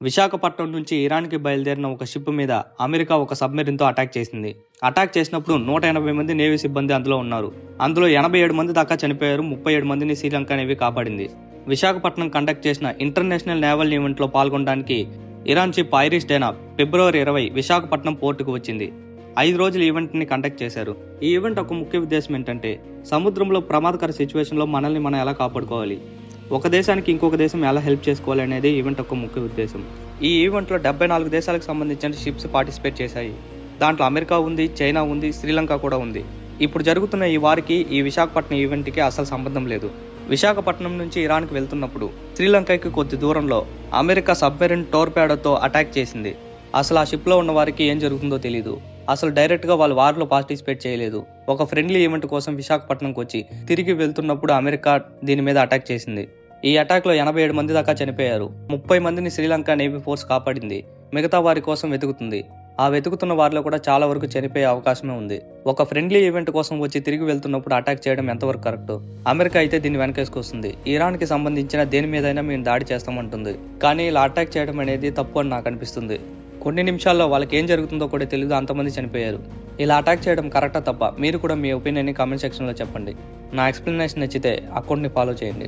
విశాఖపట్నం నుంచి ఇరాన్‌కి బయలుదేరిన ఒక షిప్ మీద అమెరికా ఒక సబ్‌మెరైన్‌తో అటాక్ చేసింది. అటాక్ చేసినప్పుడు 180 మంది నేవీ సిబ్బంది అందులో ఉన్నారు. అందులో 87 మంది దాకా చనిపోయారు. 37 మందిని శ్రీలంక నేవీ కాపాడింది. విశాఖపట్నం కండక్ట్ చేసిన ఇంటర్నేషనల్ నేవల్ ఈవెంట్లో పాల్గొనడానికి ఇరాన్ షిప్ ఐరిస్ డైనా ఫిబ్రవరి 20 విశాఖపట్నం పోర్టుకు వచ్చింది. 5 రోజుల ఈవెంట్ని కండక్ట్ చేశారు. ఈ ఈవెంట్ ఒక ముఖ్య ఉద్దేశం ఏంటంటే సముద్రంలో ప్రమాదకర సిచ్యువేషన్లో మనల్ని మనం ఎలా కాపాడుకోవాలి, ఒక దేశానికి ఇంకొక దేశం ఎలా హెల్ప్ చేసుకోవాలి అనేది ఈవెంట్ యొక్క ముఖ్య ఉద్దేశం. ఈ ఈవెంట్లో 74 దేశాలకు సంబంధించిన షిప్స్ పార్టిసిపేట్ చేశాయి. దాంట్లో అమెరికా ఉంది, చైనా ఉంది, శ్రీలంక కూడా ఉంది. ఇప్పుడు జరుగుతున్న ఈ వారికి ఈ విశాఖపట్నం ఈవెంట్కి అసలు సంబంధం లేదు. విశాఖపట్నం నుంచి ఇరాన్కి వెళ్తున్నప్పుడు శ్రీలంకకి కొద్ది దూరంలో అమెరికా సబ్మెరైన్ టోర్పేడోతో అటాక్ చేసింది. అసలు ఆ షిప్లో ఉన్న వారికి ఏం జరుగుతుందో తెలీదు. అసలు డైరెక్ట్గా వాళ్ళు వార్లో పార్టిసిపేట్ చేయలేదు. ఒక ఫ్రెండ్లీ ఈవెంట్ కోసం విశాఖపట్నంకి వచ్చి తిరిగి వెళ్తున్నప్పుడు అమెరికా దీని మీద అటాక్ చేసింది. ఈ అటాక్లో 87 మంది దాకా చనిపోయారు. 30 మందిని శ్రీలంక నేవీ ఫోర్స్ కాపాడింది. మిగతా వారి కోసం వెతుకుతుంది. ఆ వెతుకుతున్న వారిలో కూడా చాలా వరకు చనిపోయే అవకాశమే ఉంది. ఒక ఫ్రెండ్లీ ఈవెంట్ కోసం వచ్చి తిరిగి వెళ్తున్నప్పుడు అటాక్ చేయడం ఎంతవరకు కరెక్ట్? అమెరికా అయితే దీన్ని వెనకేసుకొస్తుంది. ఇరాన్కి సంబంధించిన దేని మీదైనా మేము దాడి చేస్తామంటుంది. కానీ ఇలా అటాక్ చేయడం అనేది తప్పు అని నాకు అనిపిస్తుంది. కొన్ని నిమిషాల్లో వాళ్ళకి ఏం జరుగుతుందో కూడా తెలియదు, అంతమంది చనిపోయారు. ఇలా అటాక్ చేయడం కరెక్టా తప్ప? మీరు కూడా మీ ఒపీనియన్ని కామెంట్ సెక్షన్లో చెప్పండి. నా ఎక్స్ప్లెనేషన్ నచ్చితే అకౌంట్ని ఫాలో చేయండి.